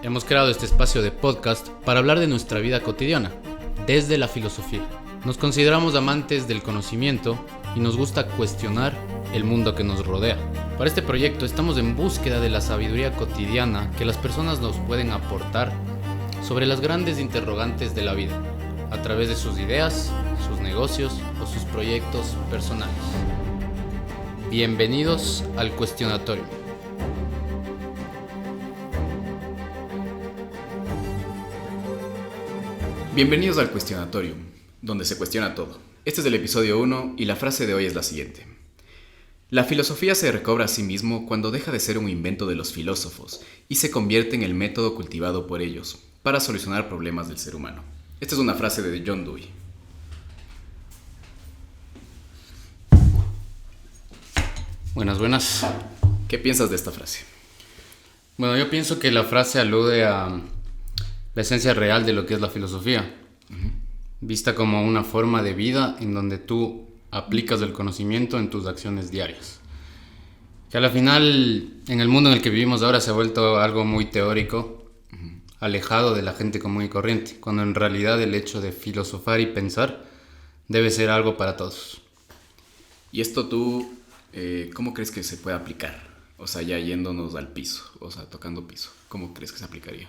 Hemos creado este espacio de podcast para hablar de nuestra vida cotidiana, desde la filosofía. Nos consideramos amantes del conocimiento y nos gusta cuestionar el mundo que nos rodea. Para este proyecto estamos en búsqueda de la sabiduría cotidiana que las personas nos pueden aportar sobre las grandes interrogantes de la vida, a través de sus ideas, sus negocios o sus proyectos personales. Bienvenidos al Cuestionatorio. Bienvenidos al Cuestionatorio, donde se cuestiona todo. Este es el episodio 1 y la frase de hoy es la siguiente. La filosofía se recobra a sí mismo cuando deja de ser un invento de los filósofos y se convierte en el método cultivado por ellos para solucionar problemas del ser humano. Esta es una frase de John Dewey. Buenas. ¿Qué piensas de esta frase? Bueno, yo pienso que la frase alude a la esencia real de lo que es la filosofía, vista como una forma de vida en donde tú aplicas el conocimiento en tus acciones diarias. Que a la final, en el mundo en el que vivimos ahora se ha vuelto algo muy teórico, alejado de la gente común y corriente, cuando en realidad el hecho de filosofar y pensar debe ser algo para todos. ¿Y esto tú, cómo crees que se puede aplicar? O sea, ya yéndonos al piso, o sea, tocando piso, ¿cómo crees que se aplicaría?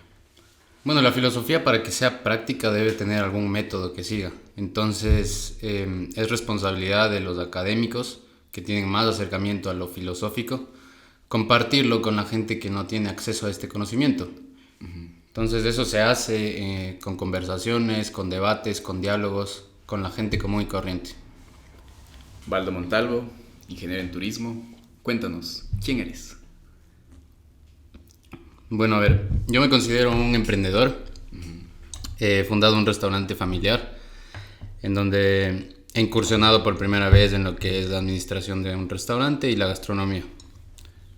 Bueno, la filosofía para que sea práctica debe tener algún método que siga. Entonces, es responsabilidad de los académicos que tienen más acercamiento a lo filosófico, compartirlo con la gente que no tiene acceso a este conocimiento. Entonces, eso se hace con conversaciones, con debates, con diálogos, con la gente común y corriente. Baldo Montalvo, ingeniero en turismo. Cuéntanos, ¿quién eres? Bueno, a ver, yo me considero un emprendedor. He fundado un restaurante familiar en donde he incursionado por primera vez en lo que es la administración de un restaurante y la gastronomía.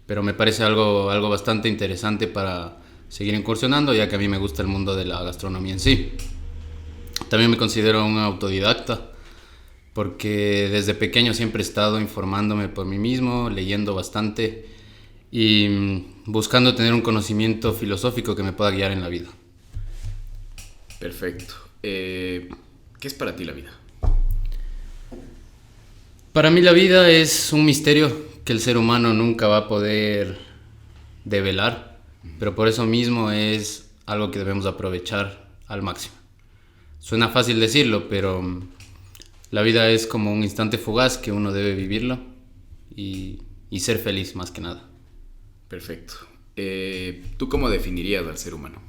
Pero me parece algo bastante interesante para seguir incursionando, ya que a mí me gusta el mundo de la gastronomía en sí. También me considero un autodidacta porque desde pequeño siempre he estado informándome por mí mismo, leyendo bastante y buscando tener un conocimiento filosófico que me pueda guiar en la vida. Perfecto. ¿Qué es para ti la vida? Para mí la vida es un misterio que el ser humano nunca va a poder develar, pero por eso mismo es algo que debemos aprovechar al máximo. Suena fácil decirlo, pero la vida es como un instante fugaz que uno debe vivirlo y ser feliz más que nada. Perfecto. ¿Tú cómo definirías al ser humano?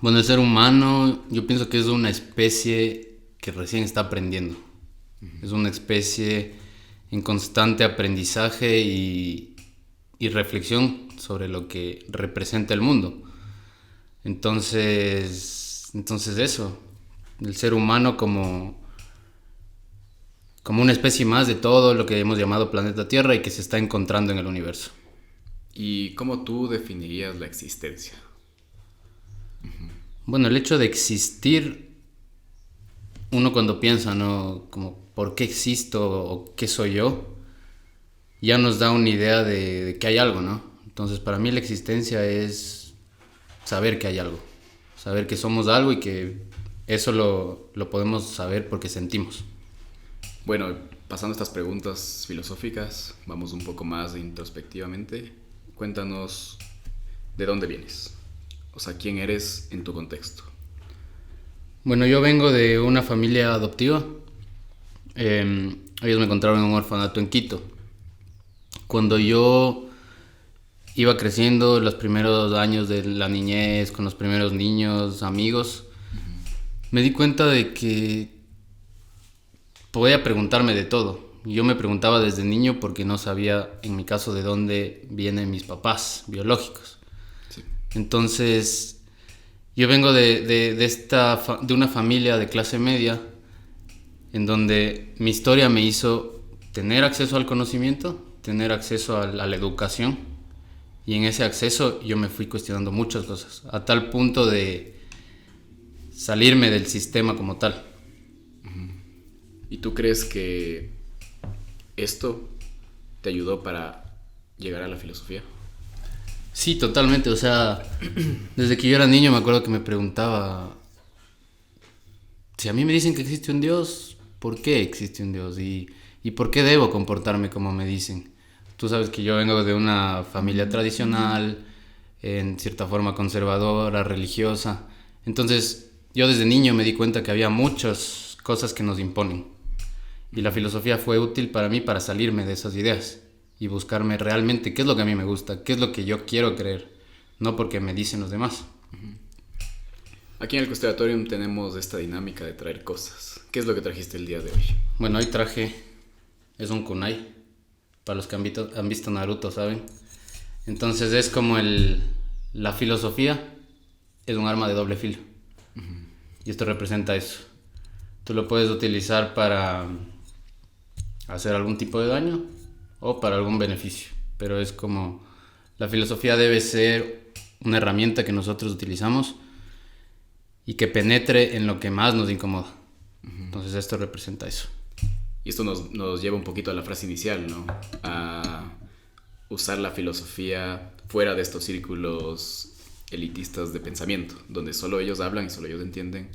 Bueno, el ser humano yo pienso que es una especie que recién está aprendiendo. Es una especie en constante aprendizaje y reflexión sobre lo que representa el mundo. Entonces eso, el ser humano como una especie más de todo lo que hemos llamado planeta Tierra y que se está encontrando en el universo. ¿Y cómo tú definirías la existencia? Bueno, el hecho de existir, uno cuando piensa, ¿no? Como ¿por qué existo o qué soy yo? Ya nos da una idea de que hay algo, ¿no? Entonces para mí la existencia es saber que hay algo, saber que somos algo y que eso lo podemos saber porque sentimos. Bueno, pasando estas preguntas filosóficas, vamos un poco más introspectivamente. Cuéntanos de dónde vienes, o sea, quién eres en tu contexto. Bueno, yo vengo de una familia adoptiva. Ellos me encontraron en un orfanato en Quito. Cuando yo iba creciendo, los primeros años de la niñez, con los primeros niños, amigos, me di cuenta de que podía preguntarme de todo. Yo me preguntaba desde niño porque no sabía, en mi caso, de dónde vienen mis papás biológicos. Sí. Entonces, yo vengo de una familia de clase media en donde mi historia me hizo tener acceso al conocimiento, tener acceso a la educación, y en ese acceso yo me fui cuestionando muchas cosas, a tal punto de salirme del sistema como tal. ¿Y tú crees que esto te ayudó para llegar a la filosofía? Sí, totalmente. O sea, desde que yo era niño me acuerdo que me preguntaba, si a mí me dicen que existe un Dios, ¿por qué existe un Dios? ¿Y por qué debo comportarme como me dicen? Tú sabes que yo vengo de una familia tradicional, en cierta forma conservadora, religiosa. Entonces, yo desde niño me di cuenta que había muchas cosas que nos imponen. Y la filosofía fue útil para mí para salirme de esas ideas y buscarme realmente qué es lo que a mí me gusta, qué es lo que yo quiero creer, no porque me dicen los demás. Aquí en el Conservatorium tenemos esta dinámica de traer cosas. ¿Qué es lo que trajiste el día de hoy? Bueno, hoy traje, es un kunai, para los que han visto Naruto, ¿saben? Entonces es como la filosofía es un arma de doble filo. Y esto representa eso. Tú lo puedes utilizar para hacer algún tipo de daño o para algún beneficio. Pero es como la filosofía debe ser una herramienta que nosotros utilizamos y que penetre en lo que más nos incomoda. Entonces esto representa eso. Y esto nos lleva un poquito a la frase inicial, ¿no? A usar la filosofía fuera de estos círculos elitistas de pensamiento, donde solo ellos hablan y solo ellos entienden.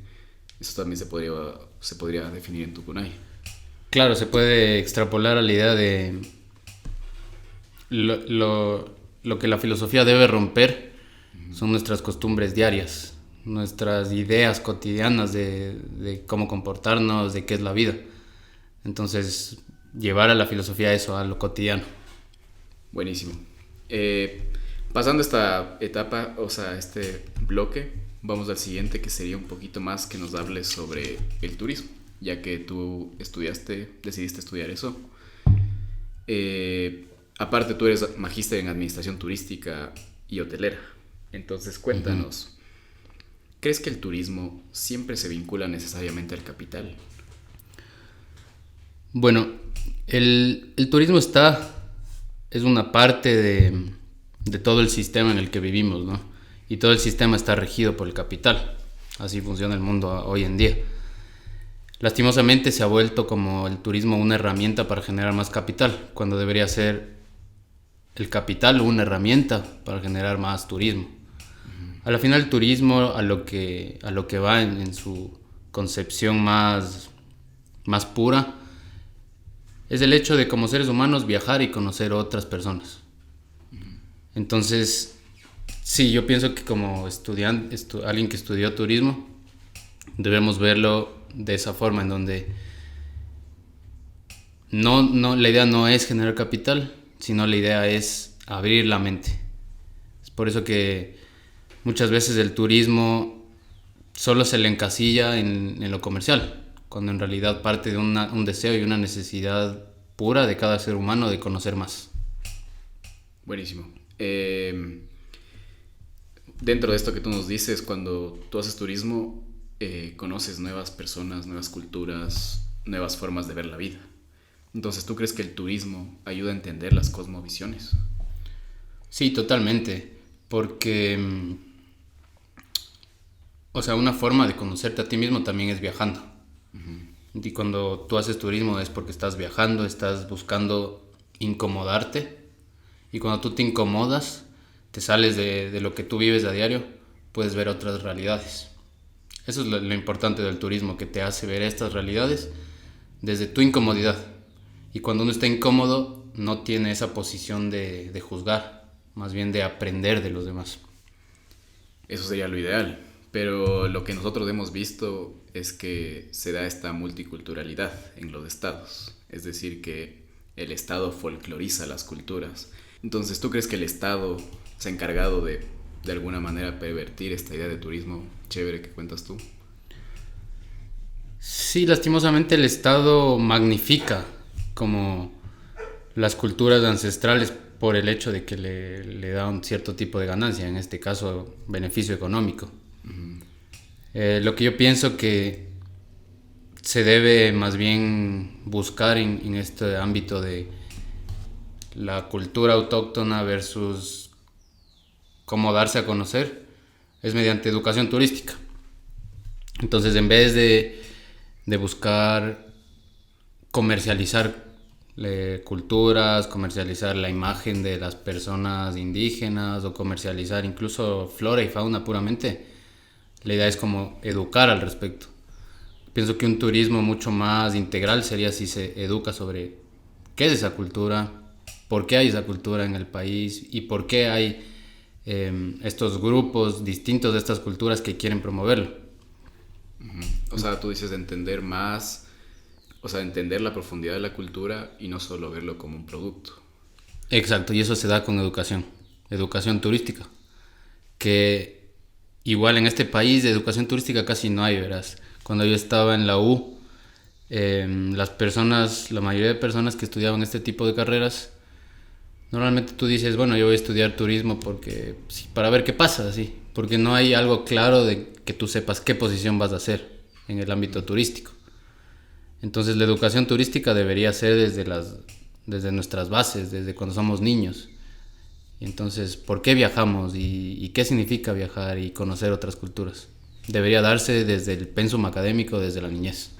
Eso también se podría definir en tu kunai. Claro, se puede extrapolar a la idea de lo que la filosofía debe romper son nuestras costumbres diarias, nuestras ideas cotidianas de cómo comportarnos, de qué es la vida. Entonces, llevar a la filosofía eso, a lo cotidiano. Buenísimo. Pasando esta etapa, o sea, este bloque, vamos al siguiente, que sería un poquito más que nos hables sobre el turismo, ya que tú decidiste estudiar eso. Aparte, tú eres magíster en administración turística y hotelera. Entonces, cuéntanos, ¿crees que el turismo siempre se vincula necesariamente al capital? Bueno, el turismo es una parte de todo el sistema en el que vivimos, ¿no? Y todo el sistema está regido por el capital. Así funciona el mundo hoy en día. Lastimosamente se ha vuelto como el turismo una herramienta para generar más capital, cuando debería ser el capital una herramienta para generar más turismo. A la final el turismo a lo que va en su concepción más pura es el hecho de como seres humanos viajar y conocer otras personas. Entonces, sí, yo pienso que como estudiante, alguien que estudió turismo, debemos verlo de esa forma, en donde la idea no es generar capital, sino la idea es abrir la mente. Es por eso que muchas veces el turismo solo se le encasilla en lo comercial, cuando en realidad parte de un deseo y una necesidad pura de cada ser humano de conocer más. Buenísimo. Dentro de esto que tú nos dices, cuando tú haces turismo, conoces nuevas personas, nuevas culturas, nuevas formas de ver la vida. Entonces, ¿tú crees que el turismo ayuda a entender las cosmovisiones? Sí, totalmente, porque, o sea, una forma de conocerte a ti mismo también es viajando. Y cuando tú haces turismo es porque estás viajando, estás buscando incomodarte. Y cuando tú te incomodas, te sales de lo que tú vives a diario, puedes ver otras realidades. Eso es lo importante del turismo, que te hace ver estas realidades desde tu incomodidad. Y cuando uno está incómodo, no tiene esa posición de juzgar, más bien de aprender de los demás. Eso sería lo ideal. Pero lo que nosotros hemos visto es que se da esta multiculturalidad en los estados. Es decir, que el estado folcloriza las culturas. Entonces, ¿tú crees que el estado se ha encargado de alguna manera pervertir esta idea de turismo chévere que cuentas tú? Sí, lastimosamente el estado magnifica como las culturas ancestrales por el hecho de que le da un cierto tipo de ganancia, en este caso beneficio económico. Lo que yo pienso que se debe más bien buscar en este ámbito de la cultura autóctona versus cómo darse a conocer es mediante educación turística. Entonces, en vez de buscar comercializar culturas, comercializar la imagen de las personas indígenas o comercializar incluso flora y fauna puramente. La idea es como educar al respecto. Pienso que un turismo mucho más integral sería si se educa sobre qué es esa cultura, por qué hay esa cultura en el país y por qué hay estos grupos distintos de estas culturas que quieren promoverlo. O sea, tú dices de entender más, o sea, entender la profundidad de la cultura y no solo verlo como un producto. Exacto, y eso se da con educación turística, que igual en este país de educación turística casi no hay, verás. Cuando yo estaba en la U, la mayoría de personas que estudiaban este tipo de carreras, normalmente tú dices, bueno, yo voy a estudiar turismo porque, sí, para ver qué pasa, así, porque no hay algo claro de que tú sepas qué posición vas a hacer en el ámbito turístico. Entonces la educación turística debería ser desde nuestras bases, desde cuando somos niños. Y entonces, ¿por qué viajamos y qué significa viajar y conocer otras culturas? Debería darse desde el pensum académico, desde la niñez.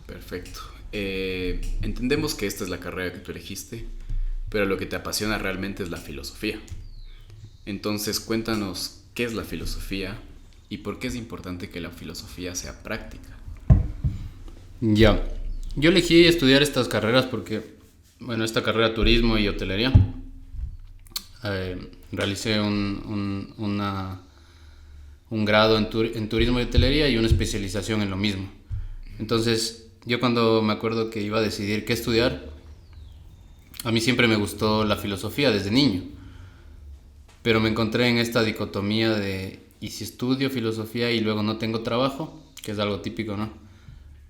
Perfecto. Entendemos que esta es la carrera que tú elegiste, pero lo que te apasiona realmente es la filosofía. Entonces, cuéntanos qué es la filosofía y por qué es importante que la filosofía sea práctica. Ya, yo elegí estudiar estas carreras porque, bueno, esta carrera turismo y hotelería, realicé un grado en turismo y hotelería y una especialización en lo mismo. Entonces, yo cuando me acuerdo que iba a decidir qué estudiar, a mí siempre me gustó la filosofía desde niño, pero me encontré en esta dicotomía de, ¿y si estudio filosofía y luego no tengo trabajo? Que es algo típico, ¿no?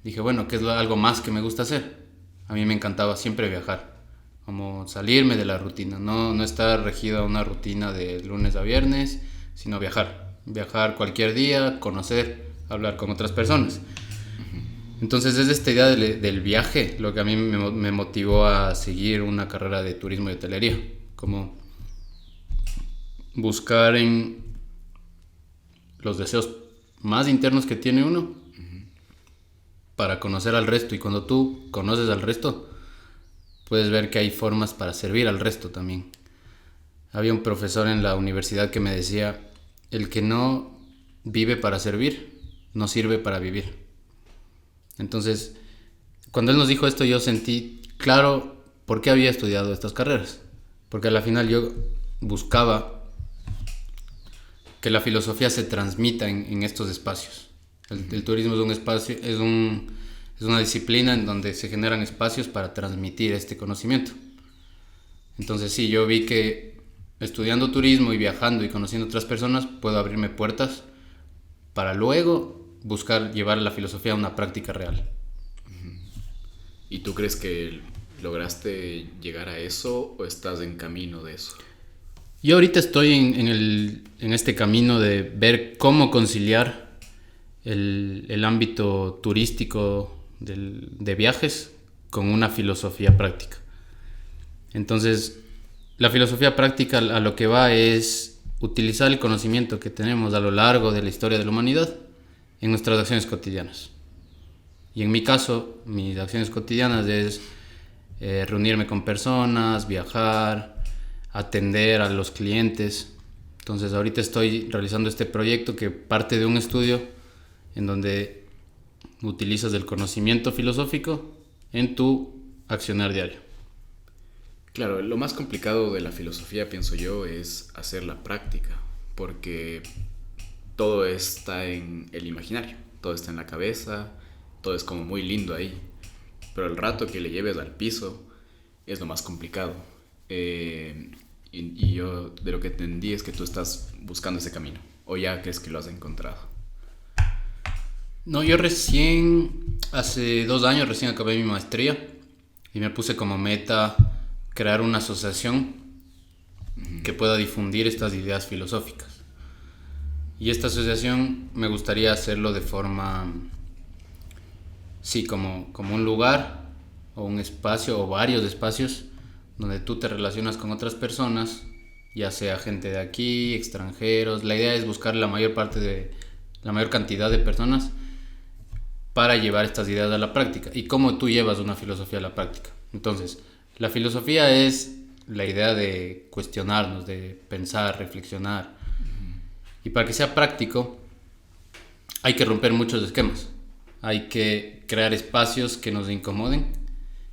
Dije, bueno, ¿qué es algo más que me gusta hacer? A mí me encantaba siempre viajar, como salirme de la rutina, no estar regido a una rutina de lunes a viernes, sino viajar cualquier día, conocer, hablar con otras personas. Entonces es esta idea del viaje lo que a mí me motivó a seguir una carrera de turismo y hotelería, como buscar en los deseos más internos que tiene uno para conocer al resto, y cuando tú conoces al resto puedes ver que hay formas para servir al resto también. Había un profesor en la universidad que me decía, el que no vive para servir, no sirve para vivir. Entonces, cuando él nos dijo esto, yo sentí claro por qué había estudiado estas carreras. Porque a la final yo buscaba que la filosofía se transmita en estos espacios. El turismo es un espacio, es una disciplina en donde se generan espacios para transmitir este conocimiento. Entonces sí, yo vi que estudiando turismo y viajando y conociendo otras personas puedo abrirme puertas para luego buscar llevar la filosofía a una práctica real. ¿Y tú crees que lograste llegar a eso o estás en camino de eso? Yo ahorita estoy en este camino de ver cómo conciliar el ámbito turístico de viajes con una filosofía práctica. Entonces, la filosofía práctica a lo que va es utilizar el conocimiento que tenemos a lo largo de la historia de la humanidad en nuestras acciones cotidianas. Y en mi caso, mis acciones cotidianas es reunirme con personas, viajar, atender a los clientes. Entonces ahorita estoy realizando este proyecto que parte de un estudio en donde utilizas el conocimiento filosófico en tu accionar diario. Claro, lo más complicado de la filosofía, pienso yo, es hacer la práctica, porque todo está en el imaginario, todo está en la cabeza, todo es como muy lindo ahí, pero el rato que le lleves al piso es lo más complicado. Y yo de lo que entendí es que tú estás buscando ese camino, o ya crees que lo has encontrado. No, yo hace 2 años recién acabé mi maestría y me puse como meta crear una asociación que pueda difundir estas ideas filosóficas. Y esta asociación me gustaría hacerlo de forma, sí, como un lugar o un espacio o varios espacios donde tú te relacionas con otras personas, ya sea gente de aquí, extranjeros. La idea es buscar la mayor cantidad de personas para llevar estas ideas a la práctica. ¿Y cómo tú llevas una filosofía a la práctica? Entonces, La filosofía es la idea de cuestionarnos, de pensar, reflexionar. Y para que sea práctico, hay que romper muchos esquemas. Hay que crear espacios que nos incomoden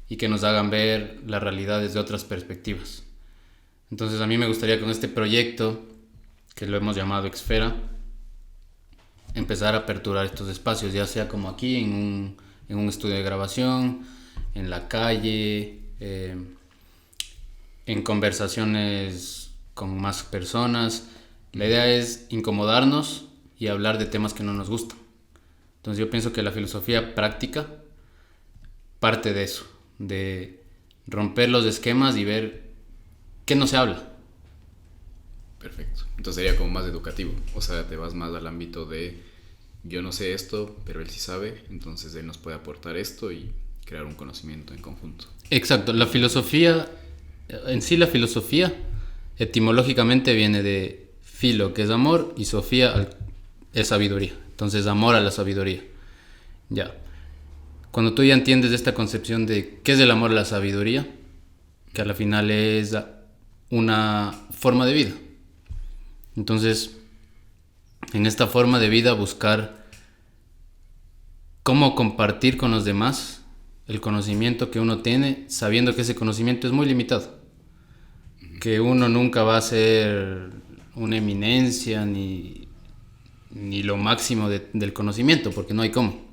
y que nos hagan ver la realidad desde otras perspectivas. Entonces a mí me gustaría con este proyecto, que lo hemos llamado Exfera, empezar a aperturar estos espacios, ya sea como aquí en un estudio de grabación, en la calle, en conversaciones con más personas. La idea es incomodarnos y hablar de temas que no nos gustan. Entonces yo pienso que la filosofía práctica parte de eso, de romper los esquemas y ver qué no se habla. Perfecto. Entonces sería como más educativo. O sea, te vas más al ámbito de yo no sé esto, pero él sí sabe, entonces él nos puede aportar esto y crear un conocimiento en conjunto. Exacto, la filosofía, en sí la filosofía etimológicamente viene de filo, que es amor, y sofía es sabiduría. Entonces amor a la sabiduría. Ya. Cuando tú ya entiendes esta concepción de qué es el amor a la sabiduría, que a la final es una forma de vida. Entonces, en esta forma de vida buscar cómo compartir con los demás el conocimiento que uno tiene, sabiendo que ese conocimiento es muy limitado, que uno nunca va a ser una eminencia ni lo máximo del conocimiento, porque no hay cómo.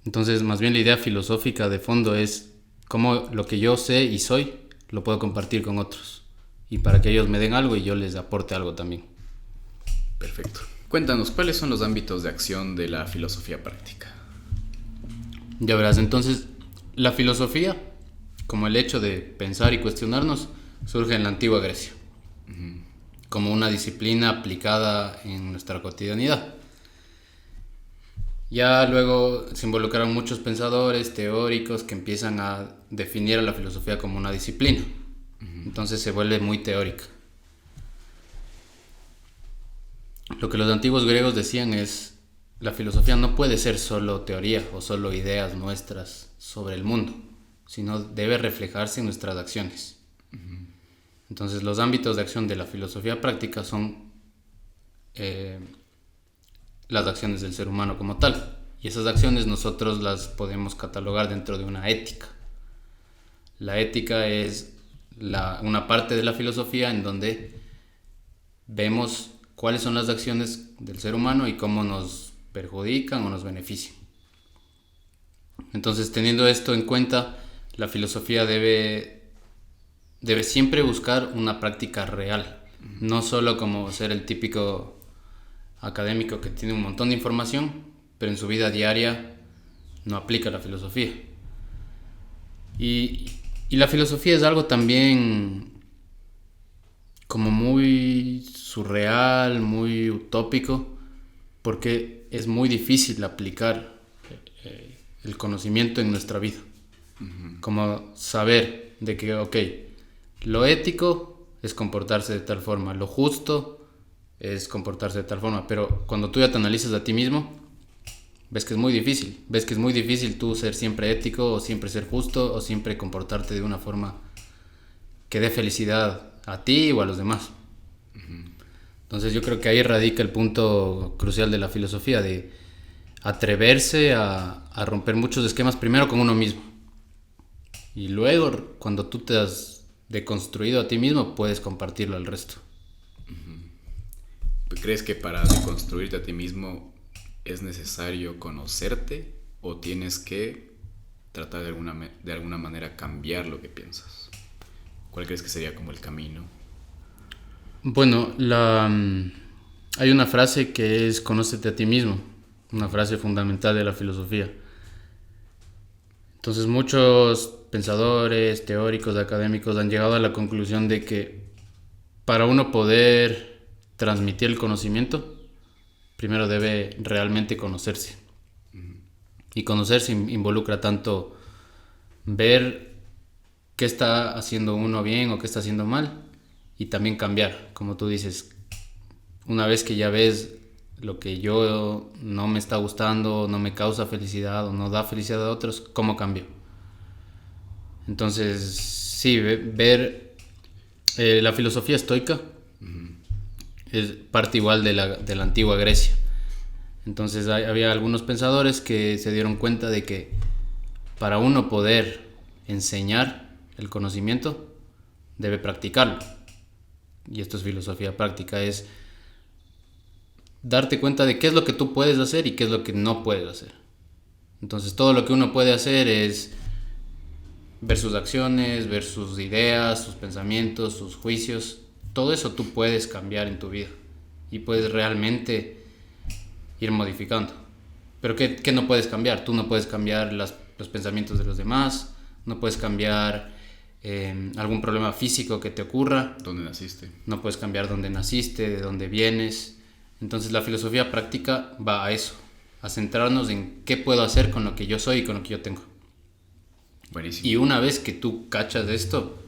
Entonces, más bien la idea filosófica de fondo es cómo lo que yo sé y soy lo puedo compartir con otros, y para que ellos me den algo y yo les aporte algo también. Perfecto. Cuéntanos, ¿cuáles son los ámbitos de acción de la filosofía práctica? Ya verás, entonces, la filosofía, como el hecho de pensar y cuestionarnos, surge en la antigua Grecia, como una disciplina aplicada en nuestra cotidianidad. Ya luego se involucraron muchos pensadores, teóricos, que empiezan a definir a la filosofía como una disciplina. Entonces se vuelve muy teórica. Lo que los antiguos griegos decían es, la filosofía no puede ser solo teoría o solo ideas nuestras sobre el mundo, sino debe reflejarse en nuestras acciones. Entonces los ámbitos de acción de la filosofía práctica son las acciones del ser humano como tal. Y esas acciones nosotros las podemos catalogar dentro de una ética. La ética es una parte de la filosofía en donde vemos cuáles son las acciones del ser humano y cómo nos perjudican o nos benefician. Entonces, teniendo esto en cuenta, la filosofía debe siempre buscar una práctica real, no solo como ser el típico académico que tiene un montón de información, pero en su vida diaria no aplica la filosofía. Y la filosofía es algo también como muy surreal, muy utópico, porque es muy difícil aplicar el conocimiento en nuestra vida. Como saber de que, ok, lo ético es comportarse de tal forma, lo justo es comportarse de tal forma, pero cuando tú ya te analizas a ti mismo, ves que es muy difícil tú ser siempre ético, o siempre ser justo, o siempre comportarte de una forma que dé felicidad a ti o a los demás. Entonces yo creo que ahí radica el punto crucial de la filosofía, de atreverse a romper muchos esquemas primero con uno mismo, y luego cuando tú te has deconstruido a ti mismo puedes compartirlo al resto. ¿Crees que para deconstruirte a ti mismo es necesario conocerte o tienes que tratar de alguna manera cambiar lo que piensas? ¿Cuál crees que sería como el camino? Bueno, hay una frase que es conócete a ti mismo, una frase fundamental de la filosofía. Entonces muchos pensadores, teóricos, académicos han llegado a la conclusión de que para uno poder transmitir el conocimiento, primero debe realmente conocerse. Y conocerse involucra tanto ver qué está haciendo uno bien o qué está haciendo mal, y también cambiar, como tú dices. Una vez que ya ves lo que yo no me está gustando, no me causa felicidad o no da felicidad a otros, ¿cómo cambio? Entonces, sí, ver la filosofía estoica es parte igual de la antigua Grecia. Entonces había algunos pensadores que se dieron cuenta de que para uno poder enseñar el conocimiento, debe practicarlo. Y esto es filosofía práctica, es darte cuenta de qué es lo que tú puedes hacer y qué es lo que no puedes hacer. Entonces todo lo que uno puede hacer es ver sus acciones, ver sus ideas, sus pensamientos, sus juicios. Todo eso tú puedes cambiar en tu vida y puedes realmente ir modificando. Pero ¿qué no puedes cambiar? Tú no puedes cambiar los pensamientos de los demás, no puedes cambiar algún problema físico que te ocurra. ¿Dónde naciste? No puedes cambiar dónde naciste, de dónde vienes. Entonces la filosofía práctica va a eso, a centrarnos en qué puedo hacer con lo que yo soy y con lo que yo tengo. Buenísimo. Y una vez que tú cachas esto,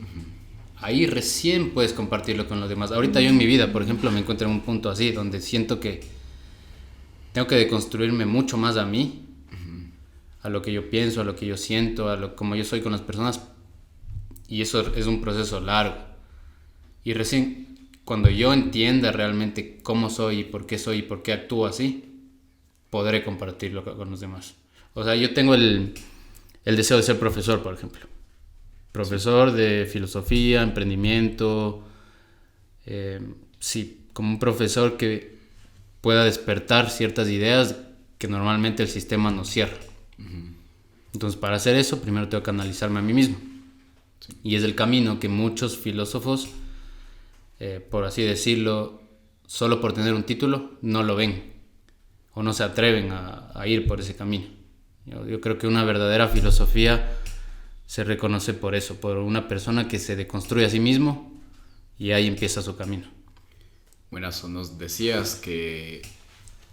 ahí recién puedes compartirlo con los demás. Ahorita yo en mi vida, por ejemplo, me encuentro en un punto así, donde siento que tengo que deconstruirme mucho más a mí, a lo que yo pienso, a lo que yo siento, como yo soy con las personas. Y eso es un proceso largo. Y recién cuando yo entienda realmente cómo soy y por qué actúo así, podré compartirlo con los demás. O sea, yo tengo el deseo de ser profesor, por ejemplo. Profesor de filosofía, emprendimiento. Sí, como un profesor que pueda despertar ciertas ideas que normalmente el sistema nos cierra. Entonces, para hacer eso, primero tengo que analizarme a mí mismo. Sí. Y es el camino que muchos filósofos, por así decirlo, solo por tener un título, no lo ven o no se atreven a ir por ese camino. Yo creo que una verdadera filosofía se reconoce por eso, por una persona que se deconstruye a sí mismo y ahí empieza su camino. Buenazo, nos decías que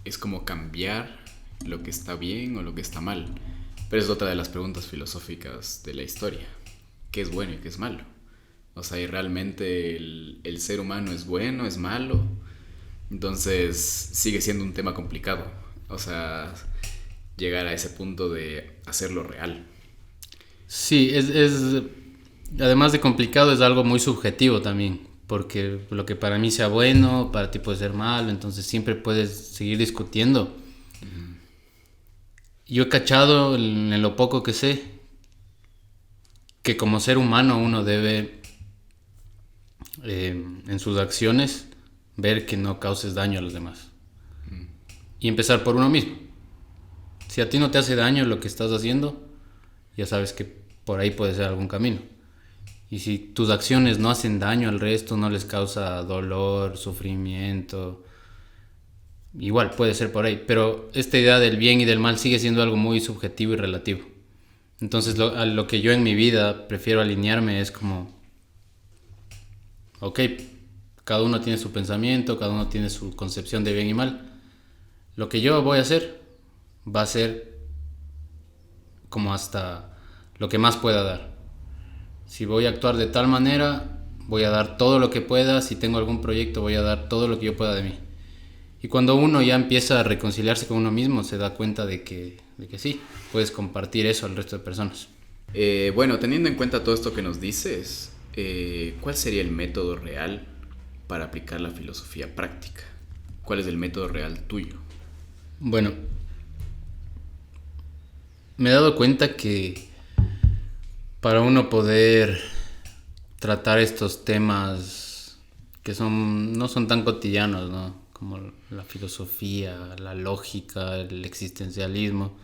es como cambiar lo que está bien o lo que está mal, pero es otra de las preguntas filosóficas de la historia. ¿Qué es bueno y qué es malo? O sea, ¿y realmente el ser humano es bueno, es malo? Entonces sigue siendo un tema complicado. O sea, llegar a ese punto de hacerlo real. Sí, además de complicado, es algo muy subjetivo también, porque lo que para mí sea bueno, para ti puede ser malo, entonces siempre puedes seguir discutiendo. Yo he cachado en lo poco que sé que como ser humano uno debe en sus acciones ver que no causes daño a los demás y empezar por uno mismo. Si a ti no te hace daño lo que estás haciendo, ya sabes que por ahí puede ser algún camino. Y si tus acciones no hacen daño al resto, no les causa dolor, sufrimiento, igual puede ser por ahí. Pero esta idea del bien y del mal sigue siendo algo muy subjetivo y relativo. Entonces a lo que yo en mi vida prefiero alinearme es como, ok, cada uno tiene su pensamiento, cada uno tiene su concepción de bien y mal. Lo que yo voy a hacer va a ser como hasta lo que más pueda dar. Si voy a actuar de tal manera, voy a dar todo lo que pueda. Si tengo algún proyecto, voy a dar todo lo que yo pueda de mí. Y cuando uno ya empieza a reconciliarse con uno mismo, se da cuenta de que sí, puedes compartir eso al resto de personas. Bueno, teniendo en cuenta todo esto que nos dices, ¿cuál sería el método real para aplicar la filosofía práctica? ¿Cuál es el método real tuyo? Bueno, me he dado cuenta que para uno poder tratar estos temas que no son tan cotidianos, ¿no? Como la filosofía, la lógica, el existencialismo,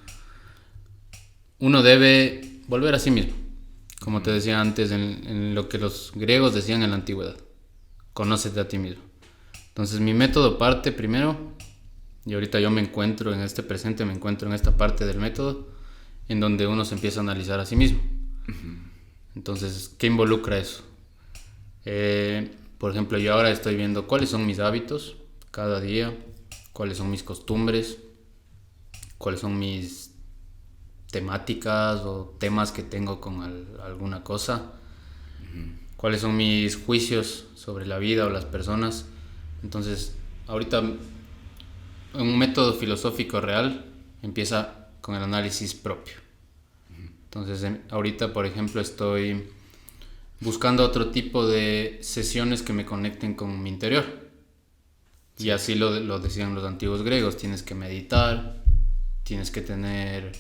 uno debe volver a sí mismo. Como te decía antes, en lo que los griegos decían en la antigüedad, conócete a ti mismo. Entonces mi método parte primero, y ahorita yo me encuentro en este presente, me encuentro en esta parte del método, en donde uno se empieza a analizar a sí mismo. Entonces, ¿qué involucra eso? Por ejemplo, yo ahora estoy viendo cuáles son mis hábitos cada día, cuáles son mis costumbres, cuáles son mis temáticas o temas que tengo con alguna cosa, cuáles son mis juicios sobre la vida o las personas. Entonces, ahorita un método filosófico real empieza con el análisis propio. Entonces, ahorita, por ejemplo, estoy buscando otro tipo de sesiones que me conecten con mi interior. Y así lo decían los antiguos griegos, tienes que meditar, tienes que tener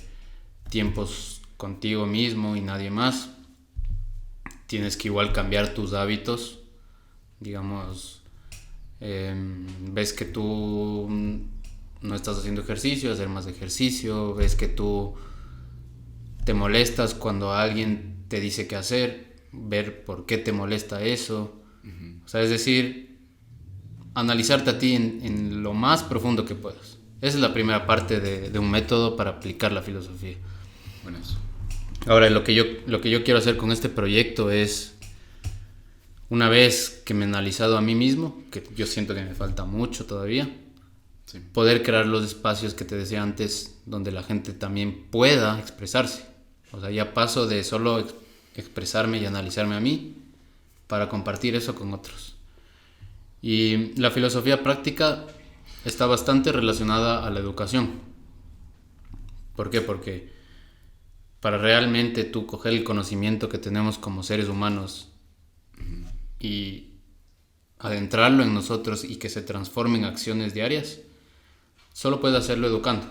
tiempos contigo mismo y nadie más. Tienes que igual cambiar tus hábitos, digamos, ves que tú no estás haciendo ejercicio, hacer más ejercicio, ves que tú te molestas cuando alguien te dice qué hacer, ver por qué te molesta eso. O sea, es decir, analizarte a ti en lo más profundo que puedas. Esa es la primera parte de un método para aplicar la filosofía. Bueno, eso. Ahora, lo que yo quiero hacer con este proyecto es, una vez que me he analizado a mí mismo, que yo siento que me falta mucho todavía, Sí. poder crear los espacios que te decía antes, donde la gente también pueda expresarse. O sea, ya paso de solo expresarme y analizarme a mí para compartir eso con otros. Y la filosofía práctica está bastante relacionada a la educación. ¿Por qué? Porque para realmente tú coger el conocimiento que tenemos como seres humanos y adentrarlo en nosotros y que se transforme en acciones diarias, solo puedes hacerlo educando.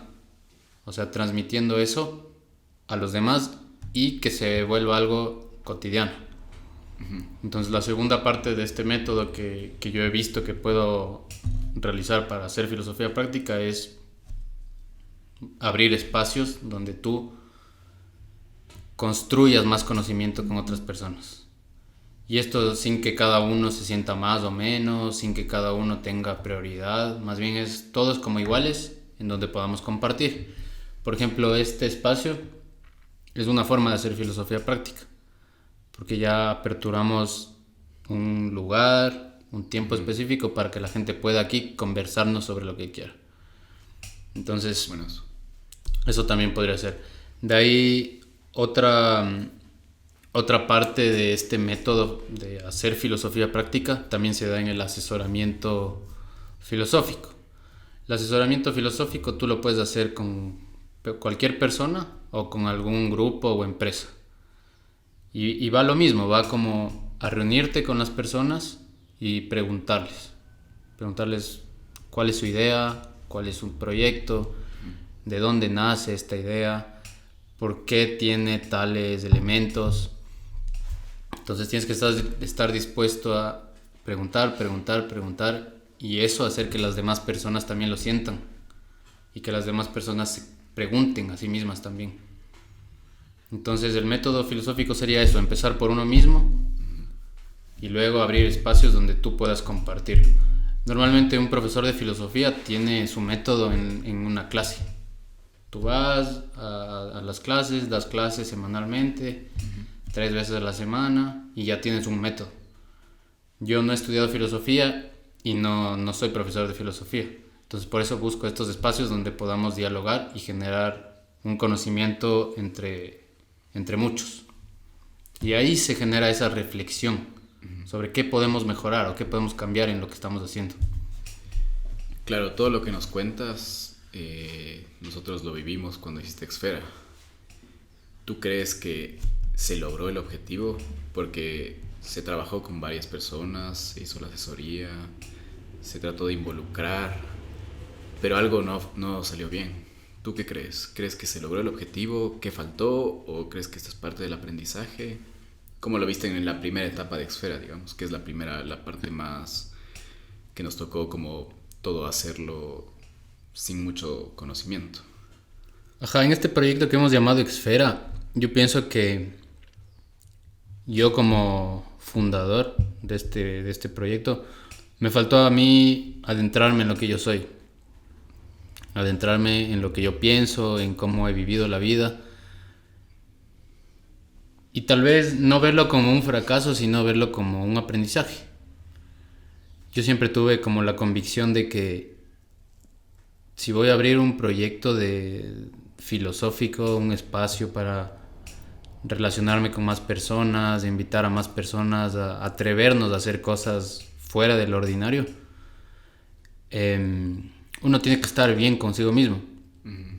O sea, transmitiendo eso a los demás y que se vuelva algo cotidiano. Entonces, la segunda parte de este método que yo he visto que puedo realizar para hacer filosofía práctica es abrir espacios donde tú construyas más conocimiento con otras personas. Y esto sin que cada uno se sienta más o menos, sin que cada uno tenga prioridad, más bien es todos como iguales en donde podamos compartir. Por ejemplo, este espacio es una forma de hacer filosofía práctica, porque ya aperturamos un lugar, un tiempo específico para que la gente pueda aquí conversarnos sobre lo que quiera. Entonces, Bueno, eso. eso también podría ser. De ahí otra parte de este método de hacer filosofía práctica también se da en el asesoramiento filosófico. El asesoramiento filosófico tú lo puedes hacer con cualquier persona o con algún grupo o empresa. Y va lo mismo, va como a reunirte con las personas y preguntarles cuál es su idea, cuál es su proyecto, de dónde nace esta idea, por qué tiene tales elementos. Entonces tienes que estar dispuesto a preguntar y eso hacer que las demás personas también lo sientan y que las demás personas se pregunten a sí mismas también. Entonces el método filosófico sería eso, empezar por uno mismo y luego abrir espacios donde tú puedas compartir. Normalmente un profesor de filosofía tiene su método en una clase. Tú vas a las clases, das clases semanalmente, 3 veces a la semana y ya tienes un método. Yo no he estudiado filosofía y no soy profesor de filosofía. Entonces por eso busco estos espacios donde podamos dialogar y generar un conocimiento entre muchos. Y ahí se genera esa reflexión sobre qué podemos mejorar o qué podemos cambiar en lo que estamos haciendo. Claro, todo lo que nos cuentas, nosotros lo vivimos cuando hiciste Exfera. ¿Tú crees que se logró el objetivo? Porque se trabajó con varias personas, se hizo la asesoría, se trató de involucrar, pero algo no salió bien. ¿Tú qué crees? ¿Crees que se logró el objetivo? ¿Qué faltó? ¿O crees que esto es parte del aprendizaje? ¿Cómo lo viste en la primera etapa de Exfera, digamos? Que es la parte más que nos tocó como todo hacerlo sin mucho conocimiento. Ajá, en este proyecto que hemos llamado Exfera, yo pienso que yo como fundador de este proyecto, me faltó a mí adentrarme en lo que yo soy. Adentrarme en lo que yo pienso, en cómo he vivido la vida. Y tal vez no verlo como un fracaso, sino verlo como un aprendizaje. Yo siempre tuve como la convicción de que si voy a abrir un proyecto filosófico, un espacio para relacionarme con más personas, invitar a más personas a atrevernos a hacer cosas fuera del ordinario, uno tiene que estar bien consigo mismo.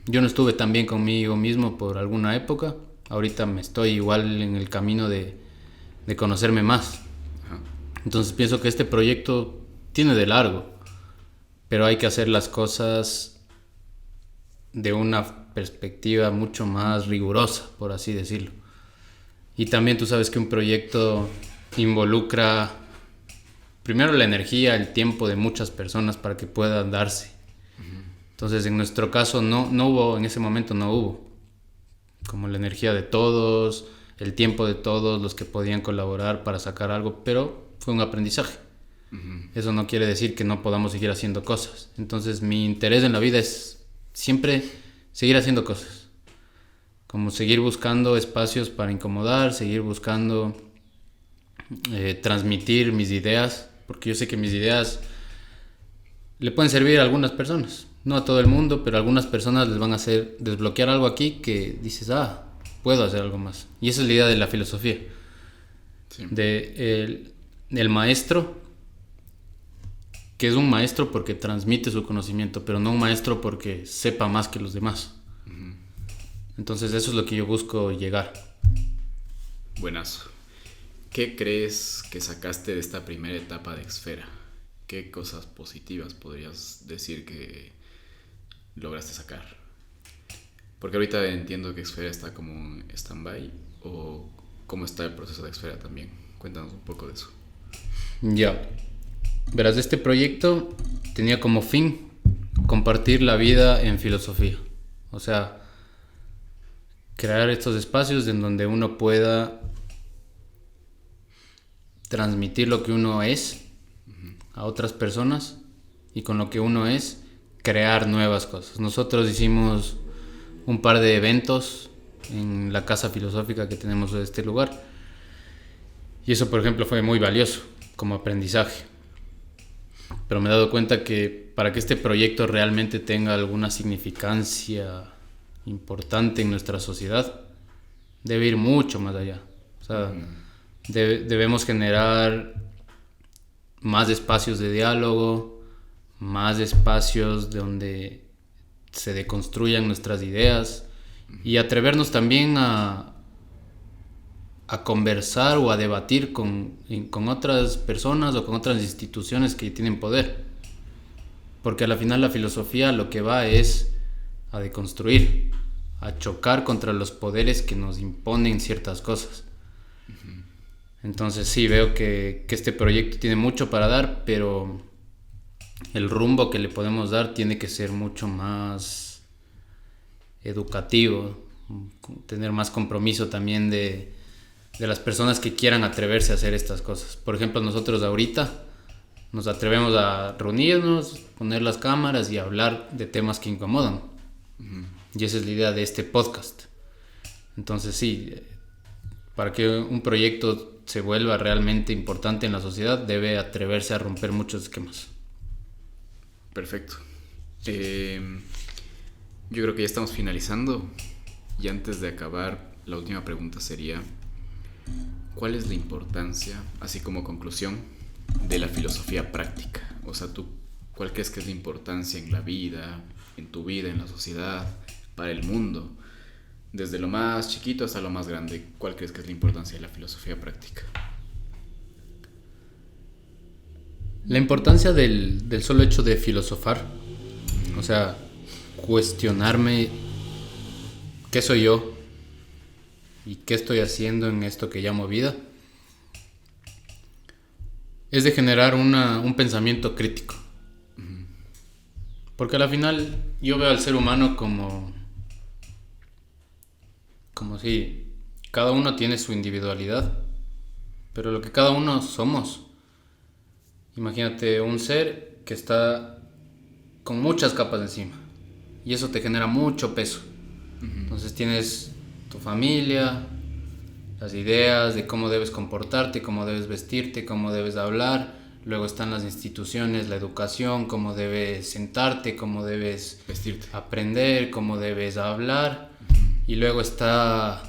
Yo no estuve tan bien conmigo mismo por alguna época ahorita me estoy igual en el camino de conocerme más. Ajá. Entonces pienso que este proyecto tiene de largo, pero hay que hacer las cosas de una perspectiva mucho más rigurosa, por así decirlo. Y también tú sabes que un proyecto involucra primero la energía, el tiempo de muchas personas para que puedan darse. Entonces en nuestro caso no hubo, en ese momento no hubo como la energía de todos, el tiempo de todos los que podían colaborar para sacar algo, pero fue un aprendizaje. Eso no quiere decir que no podamos seguir haciendo cosas. Entonces mi interés en la vida es siempre seguir haciendo cosas, como seguir buscando espacios para incomodar, seguir buscando transmitir mis ideas, porque yo sé que mis ideas le pueden servir a algunas personas, no a todo el mundo, pero a algunas personas les van a hacer desbloquear algo aquí que dices, puedo hacer algo más. Y esa es la idea de la filosofía. Sí. El maestro, que es un maestro porque transmite su conocimiento, pero no un maestro porque sepa más que los demás. Entonces eso es lo que yo busco llegar. Buenazo. ¿Qué crees que sacaste de esta primera etapa de Exfera? ¿Qué cosas positivas podrías decir que lograste sacar? Porque ahorita entiendo que Exfera está como en stand-by, o cómo está el proceso de Exfera también. Cuéntanos un poco de eso. Ya. Verás, este proyecto tenía como fin compartir la vida en filosofía. O sea, crear estos espacios en donde uno pueda transmitir lo que uno es a otras personas, y con lo que uno es crear nuevas cosas. Nosotros hicimos un par de eventos en la casa filosófica que tenemos en este lugar, y eso, por ejemplo, fue muy valioso como aprendizaje. Pero me he dado cuenta que para que este proyecto realmente tenga alguna significancia importante en nuestra sociedad, debe ir mucho más allá. O sea, debemos generar más espacios de diálogo, más espacios donde se deconstruyan nuestras ideas, y atrevernos también a conversar o a debatir con otras personas o con otras instituciones que tienen poder. Porque al final la filosofía lo que va es a deconstruir, a chocar contra los poderes que nos imponen ciertas cosas. Entonces sí, veo que este proyecto tiene mucho para dar, pero el rumbo que le podemos dar tiene que ser mucho más educativo, tener más compromiso también de las personas que quieran atreverse a hacer estas cosas. Por ejemplo, nosotros ahorita nos atrevemos a reunirnos, poner las cámaras y hablar de temas que incomodan. Y esa es la idea de este podcast. Entonces sí, para que un proyecto se vuelva realmente importante en la sociedad, debe atreverse a romper muchos esquemas. Perfecto. Yo creo que ya estamos finalizando, y antes de acabar, la última pregunta sería: ¿cuál es la importancia, así como conclusión, de la filosofía práctica? O sea, ¿tú cuál crees que es la importancia en la vida, en tu vida, en la sociedad, para el mundo? Desde lo más chiquito hasta lo más grande, ¿cuál crees que es la importancia de la filosofía práctica? La importancia del solo hecho de filosofar, o sea, cuestionarme qué soy yo y qué estoy haciendo en esto que llamo vida, es de generar un pensamiento crítico. Porque al final yo veo al ser humano como si cada uno tiene su individualidad, pero lo que cada uno somos. Imagínate un ser que está con muchas capas encima, y eso te genera mucho peso. Entonces tienes tu familia, las ideas de cómo debes comportarte, cómo debes vestirte, cómo debes hablar. Luego están las instituciones, la educación, cómo debes sentarte, cómo debes vestirte, aprender, cómo debes hablar. Y luego está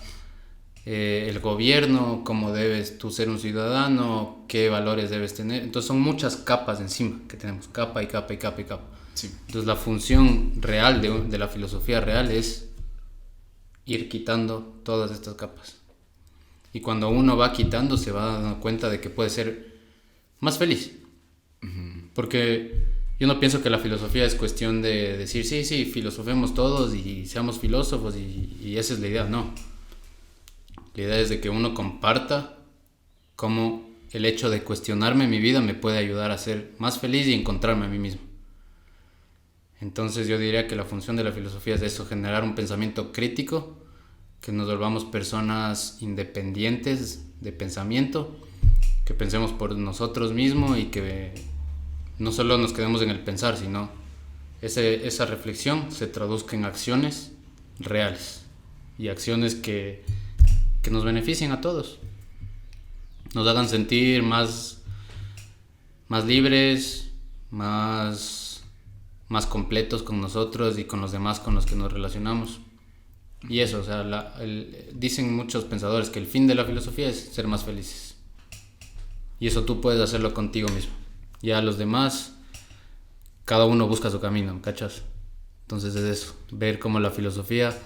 el gobierno, cómo debes tú ser un ciudadano, qué valores debes tener. Entonces son muchas capas encima que tenemos, capa y capa y capa y capa. Sí. Entonces la función real de la filosofía real es ir quitando todas estas capas. Y cuando uno va quitando, se va dando cuenta de que puede ser más feliz. Porque yo no pienso que la filosofía es cuestión de decir, sí, filosofemos todos y seamos filósofos y esa es la idea. No. La idea es de que uno comparta cómo el hecho de cuestionarme mi vida me puede ayudar a ser más feliz y encontrarme a mí mismo. Entonces yo diría que la función de la filosofía es eso, generar un pensamiento crítico, que nos volvamos personas independientes de pensamiento, que pensemos por nosotros mismos y que no solo nos quedemos en el pensar, sino esa reflexión se traduzca en acciones reales y acciones que nos beneficien a todos, nos hagan sentir más libres, más completos con nosotros y con los demás con los que nos relacionamos. Y eso, o sea, dicen muchos pensadores que el fin de la filosofía es ser más felices. Y eso tú puedes hacerlo contigo mismo. Ya los demás, cada uno busca su camino, ¿cachas? Entonces es eso, ver cómo la filosofía,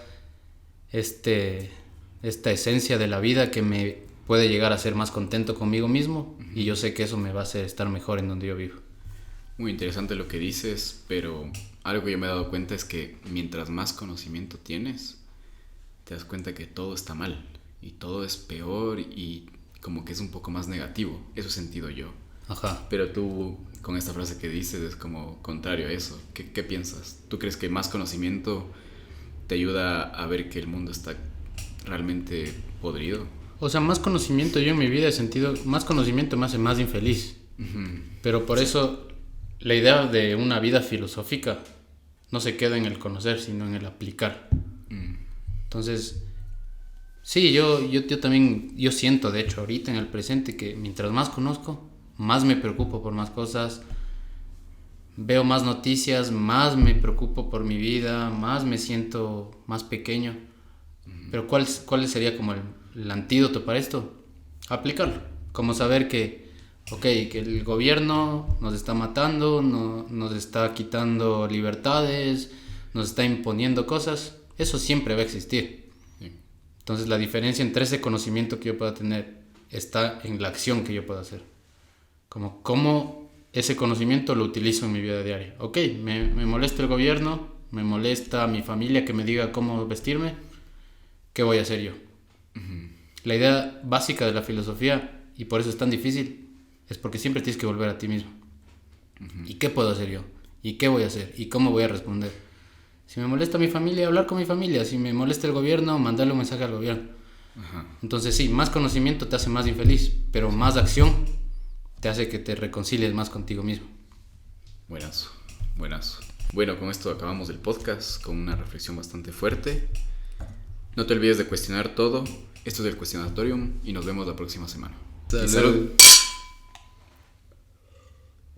esta esencia de la vida que me puede llegar a ser más contento conmigo mismo, y yo sé que eso me va a hacer estar mejor en donde yo vivo. Muy interesante lo que dices, pero algo que yo me he dado cuenta es que mientras más conocimiento tienes, te das cuenta que todo está mal y todo es peor y como que es un poco más negativo. Eso he sentido yo. Ajá. Pero tú, con esta frase que dices, es como contrario a eso. ¿Qué piensas? ¿Tú crees que más conocimiento te ayuda a ver que el mundo está realmente podrido? O sea, más conocimiento yo en mi vida he sentido, más conocimiento me hace más infeliz. Pero por eso la idea de una vida filosófica no se queda en el conocer, sino en el aplicar. Entonces, sí, yo también, yo siento, de hecho, ahorita en el presente, que mientras más conozco, más me preocupo por más cosas, veo más noticias, más me preocupo por mi vida, más me siento más pequeño. Pero ¿cuál sería como el antídoto para esto? Aplicarlo. Como saber que el gobierno nos está matando, nos está quitando libertades, nos está imponiendo cosas. Eso siempre va a existir. Sí. Entonces la diferencia entre ese conocimiento que yo pueda tener está en la acción que yo pueda hacer. Como cómo ese conocimiento lo utilizo en mi vida diaria. Me molesta el gobierno, me molesta mi familia que me diga cómo vestirme. ¿Qué voy a hacer yo? La idea básica de la filosofía, y por eso es tan difícil, es porque siempre tienes que volver a ti mismo. ¿Y qué puedo hacer yo? ¿Y qué voy a hacer? ¿Y cómo voy a responder? Si me molesta mi familia, hablar con mi familia. Si me molesta el gobierno, mandarle un mensaje al gobierno. Entonces sí, más conocimiento te hace más infeliz, pero más acción te hace que te reconcilies más contigo mismo. Buenazo. Bueno, con esto acabamos el podcast con una reflexión bastante fuerte. No te olvides de cuestionar todo. Esto es el Cuestionatorium y nos vemos la próxima semana. Salud.